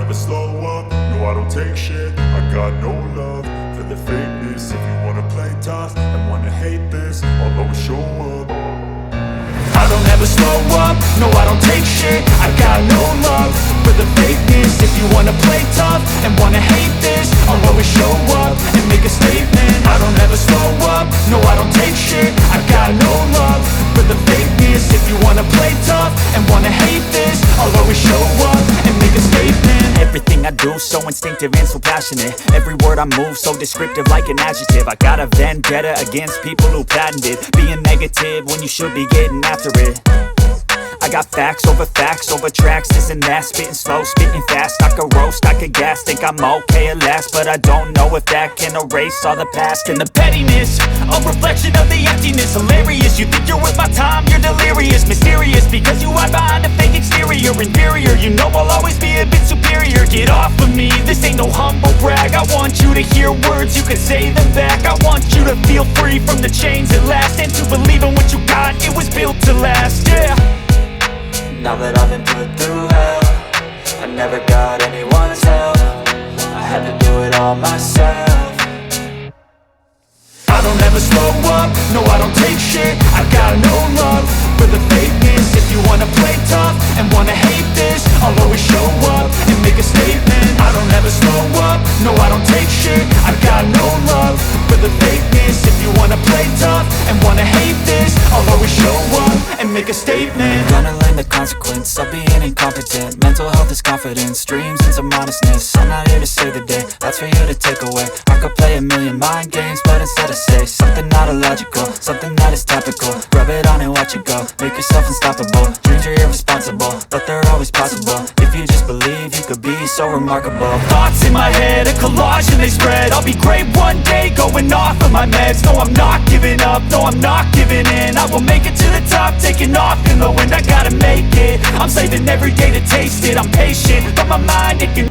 never slow up, no I don't take shit. I got no love for the fakeness. If you wanna play tough and wanna hate this, I'll always show up. I don't ever slow up, no I don't take shit. I got no love for the fakeness. If you wanna play tough and wanna hate this, I'll always show up and make a statement. I don't ever slow up, no I don't take shit. I got no love for the fakeness. If you wanna play tough and wanna hate this, I'll always show up and make a statement. Everything I do so instinctive and so passionate. Every word I move so descriptive like an adjective. I got a vendetta against people who patented being negative when you should be getting after it. I got facts over tracks, this and that. Spitting slow, spitting fast. I could roast, I could gas. Think I'm okay at last, but I don't know if that can erase all the past. And the pettiness, a reflection of the emptiness. Hilarious, you think you're worth my time, you're delirious. Mysterious, because you hide behind a fake exterior. Inferior, you know I'll always be a bit superior. Get off of me, this ain't no humble brag. I want you to hear words, you can say them back. I want you to feel free from the chains at last, and to believe in what you got, it was built to last, yeah. Now that I've been put through hell, I never got anyone's help. I had to do it all myself. I don't ever slow up, no I don't take shit. I got no love for the fakeness. If you wanna play tough and wanna hate this, I'll always show up and make a statement. I don't ever slow up, no I don't take shit. I got no love for the fakeness. If you wanna play tough and wanna hate this, I'll always show up and make a statement. Gonna learn the consequence of being incompetent. Mental health is confidence, dreams and some honestness. I'm not here to save the day, that's for you to take away. I could play a million mind games, but instead I say something not illogical, something that is topical. Rub it on and watch it go, make yourself unstoppable. Dreams are irresponsible, but they're always possible. If you just believe, you could be so remarkable. Thoughts in my head, a collage and they spread. I'll be great one day, going off of my meds. No, I'm not giving up, no, I'm not giving in. I will make it to the top, taking off in the wind. I gotta make it, I'm saving every day to taste it. I'm patient, but my mind, it can